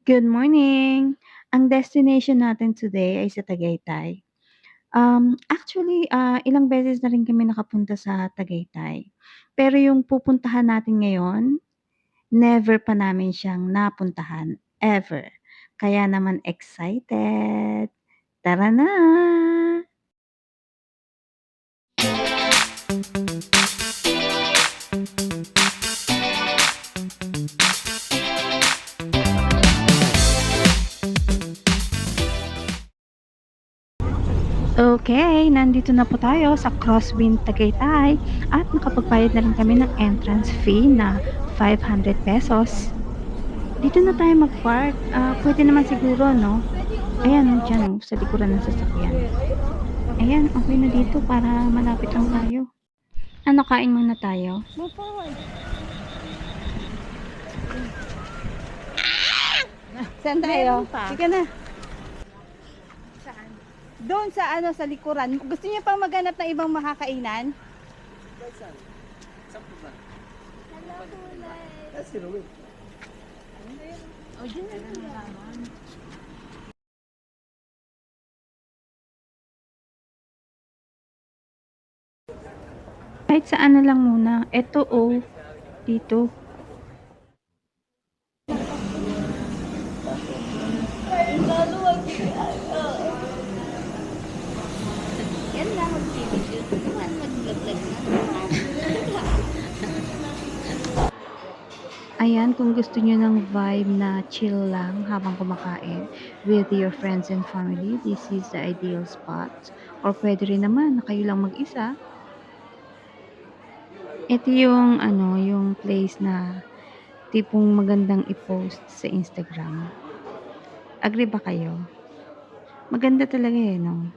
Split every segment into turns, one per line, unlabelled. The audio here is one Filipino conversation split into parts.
Good morning! Ang destination natin today ay sa Tagaytay. Actually, ilang beses na rin kami nakapunta sa Tagaytay. Pero yung pupuntahan natin ngayon, never pa namin siyang napuntahan, ever. Kaya naman excited! Tara na! Okay, nandito na po tayo sa Crosswind Tagaytay at nakapagbayad na rin kami ng entrance fee na 500 pesos. Dito na tayo mag-park. Pwede naman siguro, no? Ayan, diyan, sa likuran ng sasakyan. Ayan, okay na dito para malapit lang tayo. Ano, kain muna tayo?
Move forward. Saan tayo?
Meron pa.
Sige na.
Saan?
Doon sa sa likuran. Gusto niyo pang maghanap ng ibang makakainan?
Kahit saan na lang muna. Eto, dito.
Yan lang mag-video. Naman mag-vlog na.
Ayan, kung gusto nyo ng vibe na chill lang habang kumakain with your friends and family, this is the ideal spot. Or pwede rin naman na kayo lang mag-isa. Ito yung, yung place na tipong magandang i-post sa Instagram. Agree ba kayo? Maganda talaga no?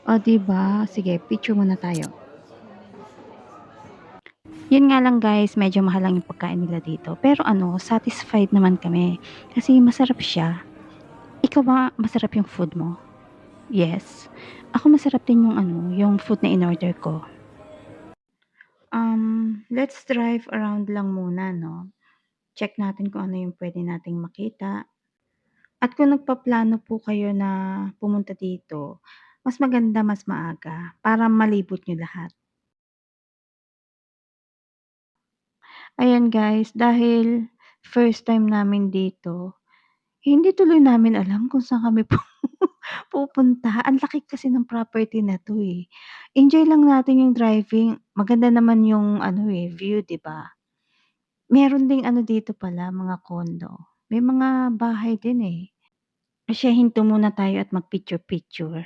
O, diba? Sige, picture muna tayo. Yun nga lang guys, medyo mahal lang yung pagkain nila dito. Pero satisfied naman kami. Kasi masarap siya. Ikaw ba, masarap yung food mo? Yes. Ako masarap din yung food na in-order ko. Let's drive around lang muna, no? Check natin kung ano yung pwede nating makita. At kung nagpaplano po kayo na pumunta dito, mas maganda mas maaga para malibot nyo lahat. Ayan guys, dahil first time namin dito, hindi tuloy namin alam kung saan kami pupunta. Ang laki kasi ng property na 'to, eh. Enjoy lang natin yung driving. Maganda naman yung view, 'di ba? Meron ding dito pala, mga condo. May mga bahay din, eh. Siya hinto muna tayo at mag-picture-picture.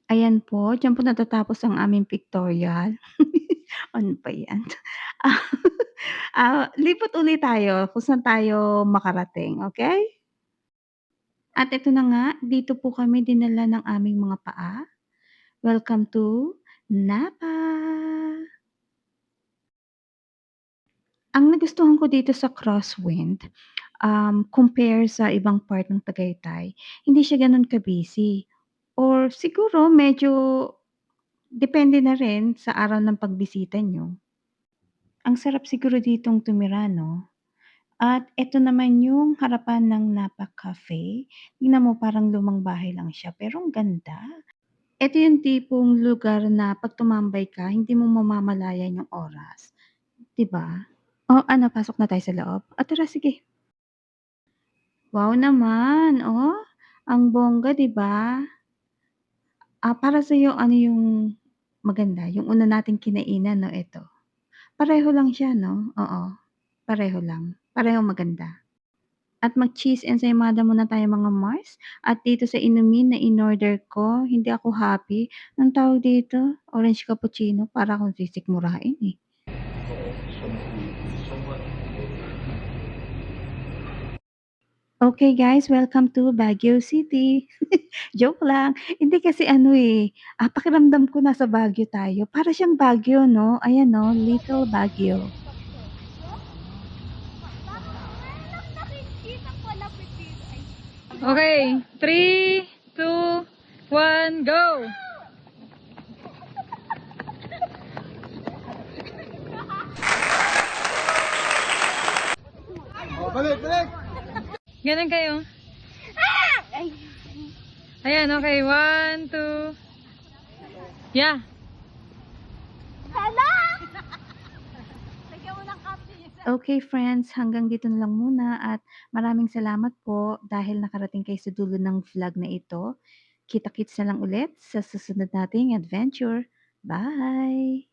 Ayan po, diyan po natatapos ang aming pictorial. Ano ba 'yan? Ah, lipat ulit tayo kung saan tayo makarating, okey? At ito na nga, dito po kami dinala ng aming mga paa. Welcome to Napa! Ang nagustuhan ko dito sa Crosswind, compare sa ibang part ng Tagaytay, hindi siya gano'n ka-busy or siguro medyo depende na rin sa araw ng pagbisita niyo. Ang sarap siguro ditong tumira 'no? At eto naman yung harapan ng Napa Cafe. Tingnan mo parang lumang bahay lang siya pero ang ganda. Eto yung tipong lugar na 'pag tumambay ka hindi mo mamamalayan yung oras, 'di ba? Oh, pasok na tayo sa loob? Tara sige. Wow naman, ang bongga 'di ba? Para sa'yo ano yung maganda, yung una nating kinainan 'no, eto. Pareho lang siya 'no? Oo, pareho lang, parehong maganda. At mag-cheese ensaymada muna tayo mga Mars. At dito sa inumin na in-order ko, hindi ako happy. Anong tawag dito? Orange cappuccino, para akong sisikmurain, eh. Okay guys, welcome to Baguio City. Joke lang. Hindi kasi pakiramdam ko nasa Baguio tayo. Para siyang Baguio 'no? Ayan 'no, Little Baguio.
Bakit meron akong nakikitang palapit dito?
Okay, 3, 2, 1, go!
Oh, balik, balik!
Ganun kayo. Ayan, okay. 1, 2. Yeah.
Okay friends, hanggang dito na lang muna at maraming salamat po dahil nakarating kayo sa dulo ng vlog na ito. Kita-kits na lang ulit sa susunod nating adventure. Bye!